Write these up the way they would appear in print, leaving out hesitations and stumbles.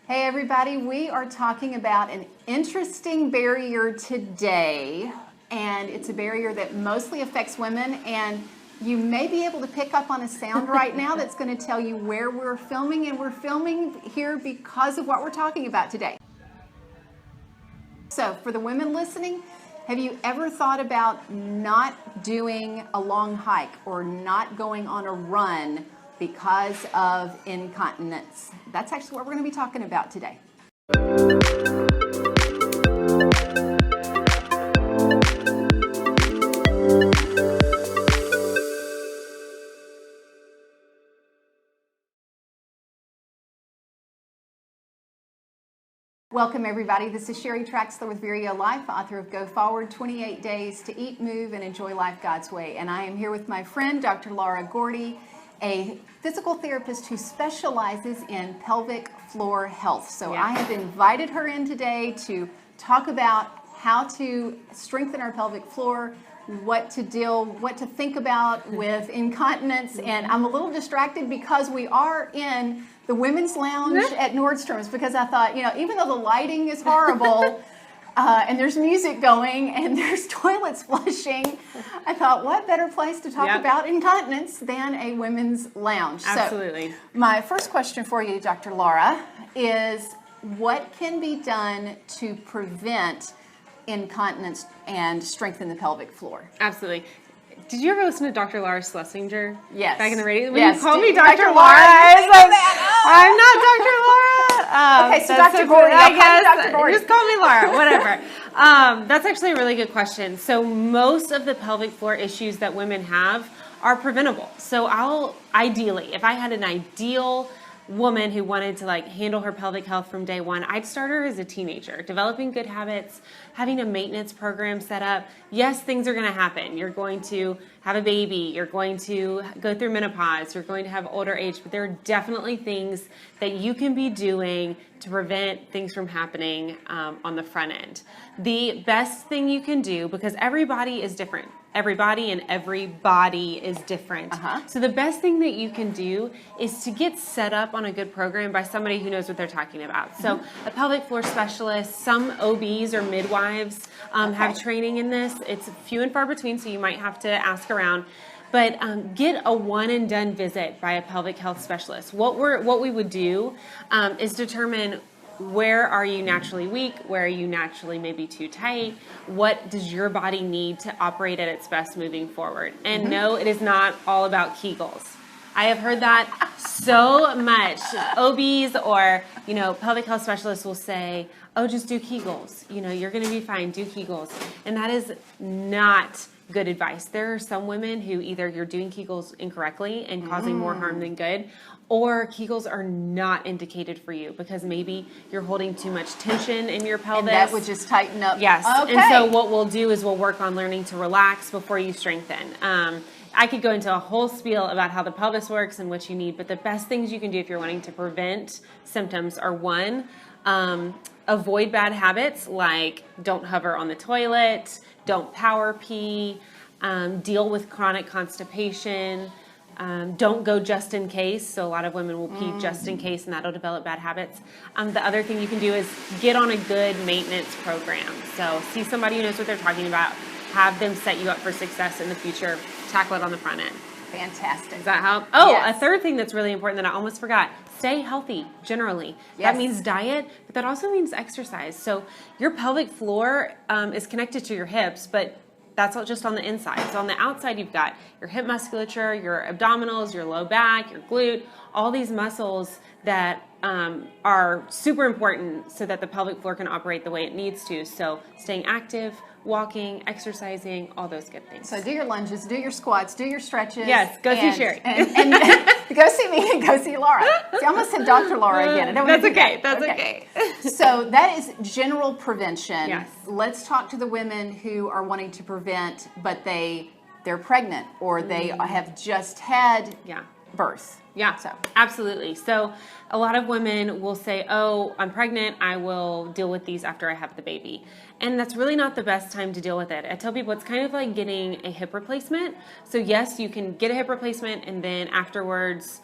Hey everybody, we are talking about an interesting barrier today, and it's a barrier that mostly affects women, and you may be able to pick up on a sound right now that's going to tell you where we're filming, and we're filming here because of what we're talking about today. So for the women listening, have you ever thought about not doing a long hike or not going on a run because of incontinence? That's actually what we're going to be talking about today. Welcome everybody. This is Sheri Traxler with ViREO Life, author of Go Forward, 28 Days to Eat, Move, and Enjoy Life God's Way. And I am here with my friend, Dr. Gordey, a physical therapist who specializes in pelvic floor health. So I have invited her in today to talk about how to strengthen our pelvic floor, what to think about with incontinence. And I'm a little distracted because we are in the women's lounge at Nordstrom's, because I thought, even though the lighting is horrible, and there's music going and there's toilets flushing, I thought, what better place to talk about incontinence than a women's lounge? Absolutely. So my first question for you, Dr. Laura, is what can be done to prevent incontinence and strengthen the pelvic floor? Absolutely. Did you ever listen to Dr. Laura Schlesinger? Yes. Back in the radio? When yes. you called me Dr. Laura, I was like, I'm not Dr. Laura. Okay, so Dr. Gordey, I guess. Dr. Gordey. Just call me Laura, whatever. That's actually a really good question. So most of the pelvic floor issues that women have are preventable. So ideally, if I had an ideal woman who wanted to handle her pelvic health from day one, I'd start her as a teenager, developing good habits, having a maintenance program set up. Yes, things are going to happen. You're going to have a baby, you're going to go through menopause, you're going to have older age, but there are definitely things that you can be doing to prevent things from happening on the front end. The best thing you can do, because everybody is different. Everybody and every body is different. So the best thing that you can do is to get set up on a good program by somebody who knows what they're talking about. So a pelvic floor specialist, some OBs or midwives have training in this. It's few and far between, so you might have to ask around. But get a one and done visit by a pelvic health specialist. What we would do is determine where are you naturally weak, where are you naturally maybe too tight, what does your body need to operate at its best moving forward. And no, it is not all about kegels. I have heard that so much. OBs or pelvic health specialists will say, oh, just do kegels, you're going to be fine, do kegels. And that is not good advice. There are some women who either you're doing kegels incorrectly and causing more harm than good, or kegels are not indicated for you because maybe you're holding too much tension in your pelvis. And that would just tighten up. Yes. Okay. And so what we'll do is we'll work on learning to relax before you strengthen. I could go into a whole spiel about how the pelvis works and what you need, but the best things you can do if you're wanting to prevent symptoms are, one, avoid bad habits like don't hover on the toilet, don't power pee, deal with chronic constipation, don't go just in case. So a lot of women will pee just in case, and that'll develop bad habits. The other thing you can do is get on a good maintenance program. So see somebody who knows what they're talking about, have them set you up for success in the future, tackle it on the front end. Fantastic. Does that help? Oh, yes. A third thing that's really important that I almost forgot. Stay healthy, generally. Yes. That means diet, but that also means exercise. So your pelvic floor is connected to your hips, but that's just on the inside. So on the outside, you've got your hip musculature, your abdominals, your low back, your glute, all these muscles that are super important so that the pelvic floor can operate the way it needs to. So staying active, walking, exercising, all those good things. So do your lunges, do your squats, do your stretches. Yes, go see Sheri. And go see me and go see Laura. See, I almost said Dr. Laura again. That's okay. That's okay. So that is general prevention. Yes. Let's talk to the women who are wanting to prevent, but they're pregnant or they have just had birth. Yeah, so absolutely. So a lot of women will say, oh, I'm pregnant, I will deal with these after I have the baby. And that's really not the best time to deal with it. I tell people it's kind of like getting a hip replacement. So yes, you can get a hip replacement and then afterwards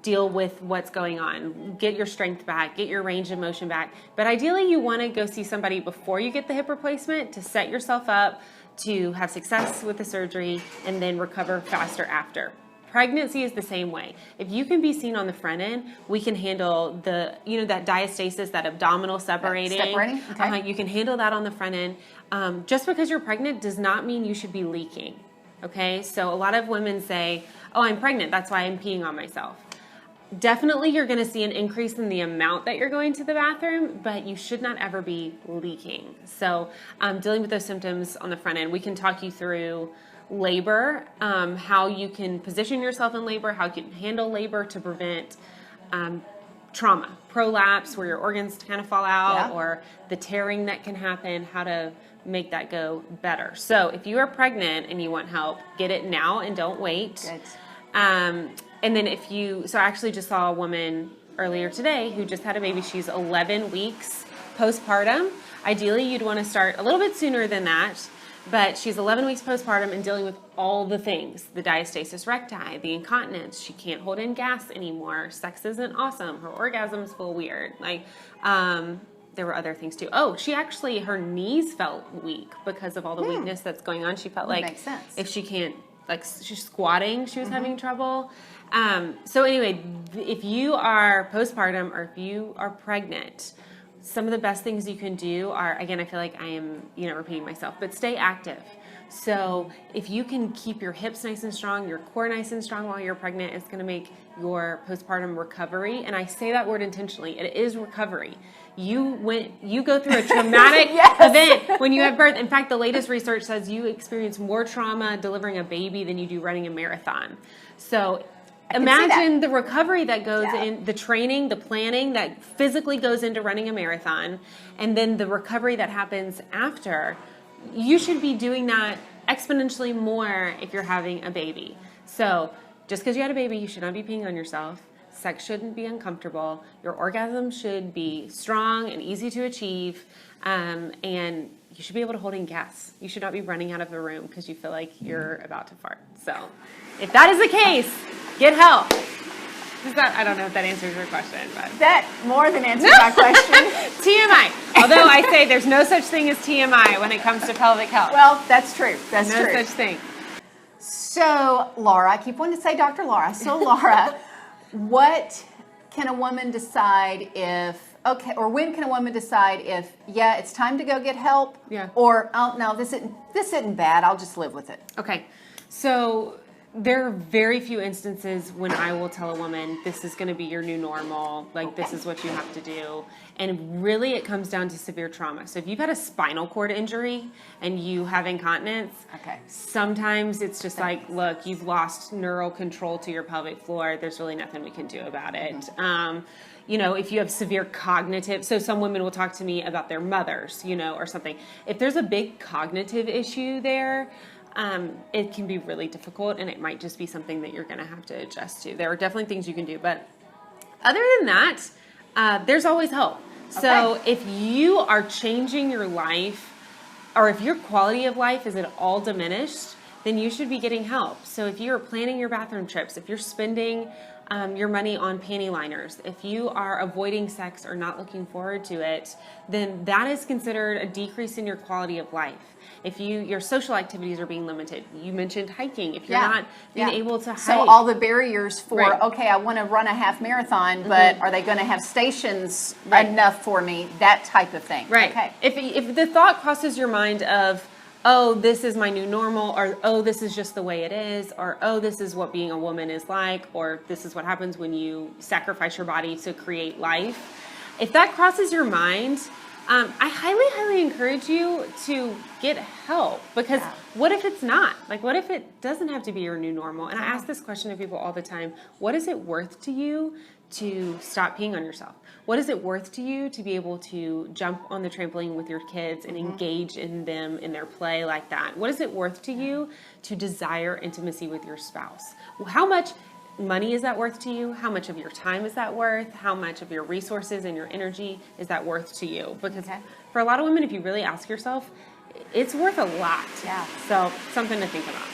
deal with what's going on, get your strength back, get your range of motion back. But ideally, you want to go see somebody before you get the hip replacement to set yourself up to have success with the surgery and then recover faster after. Pregnancy is the same way. If you can be seen on the front end, we can handle the, that diastasis, that abdominal separating. Okay. You can handle that on the front end. Just because you're pregnant does not mean you should be leaking. Okay, so a lot of women say, oh, I'm pregnant, that's why I'm peeing on myself. Definitely you're going to see an increase in the amount that you're going to the bathroom, but you should not ever be leaking. So dealing with those symptoms on the front end, we can talk you through labor, how you can position yourself in labor, how you can handle labor to prevent trauma, prolapse, where your organs kind of fall out, or the tearing that can happen, how to make that go better. So if you are pregnant and you want help, get it now and don't wait. Good. And then so I actually just saw a woman earlier today who just had a baby. She's 11 weeks postpartum. Ideally, you'd want to start a little bit sooner than that, but she's 11 weeks postpartum and dealing with all the things, the diastasis recti, the incontinence. She can't hold in gas anymore. Sex isn't awesome. Her orgasms feel weird. There were other things too. Oh, her knees felt weak because of all the weakness that's going on. She felt like makes sense. if she can't, she's squatting, she was having trouble. So anyway, if you are postpartum or if you are pregnant, some of the best things you can do are, again, I feel like I am, repeating myself, but stay active. So if you can keep your hips nice and strong, your core nice and strong while you're pregnant, it's going to make your postpartum recovery. And I say that word intentionally. It is recovery. You go through a traumatic event when you have birth. In fact, the latest research says you experience more trauma delivering a baby than you do running a marathon. So imagine the recovery that goes in, the training, the planning that physically goes into running a marathon, and then the recovery that happens after. You should be doing that exponentially more if you're having a baby. So just because you had a baby, you should not be peeing on yourself. Sex shouldn't be uncomfortable. Your orgasm should be strong and easy to achieve. And you should be able to hold in gas. You should not be running out of the room because you feel like you're about to fart. So if that is the case, get help. I don't know if that answers your question, but that more than answers my question. TMI. Although I say there's no such thing as TMI when it comes to pelvic health. Well, that's true. That's true. No such thing. So, Laura, I keep wanting to say Dr. Laura. So, Laura, what can a woman decide or when can a woman decide if, it's time to go get help? Yeah. Or, oh, no, this isn't bad. I'll just live with it. Okay. So there are very few instances when I will tell a woman, this is going to be your new normal, this is what you have to do. And really it comes down to severe trauma. So if you've had a spinal cord injury and you have incontinence, sometimes it's just look, you've lost neural control to your pelvic floor. There's really nothing we can do about it. If you have severe cognitive, so some women will talk to me about their mothers, or something. If there's a big cognitive issue there, it can be really difficult, and it might just be something that you're going to have to adjust to. There are definitely things you can do, but other than that, there's always hope. So if you are changing your life, or if your quality of life is at all diminished, then you should be getting help. So if you're planning your bathroom trips, if you're spending your money on panty liners, if you are avoiding sex or not looking forward to it, then that is considered a decrease in your quality of life. If your social activities are being limited, you mentioned hiking. If you're not being able to hike. So all the barriers for, I want to run a half marathon, but are they going to have stations enough for me? That type of thing. Right. Okay. If the thought crosses your mind of, oh, this is my new normal, or oh, this is just the way it is, or oh, this is what being a woman is like, or this is what happens when you sacrifice your body to create life. If that crosses your mind, I highly, highly encourage you to get help, because what if it's not? What if it doesn't have to be your new normal? And I ask this question to people all the time. What is it worth to you to stop peeing on yourself? What is it worth to you to be able to jump on the trampoline with your kids and engage in them in their play like that? What is it worth to you to desire intimacy with your spouse? How much money is that worth to you? How much of your time is that worth? How much of your resources and your energy is that worth to you? Because for a lot of women, if you really ask yourself, it's worth a lot. Yeah. So something to think about.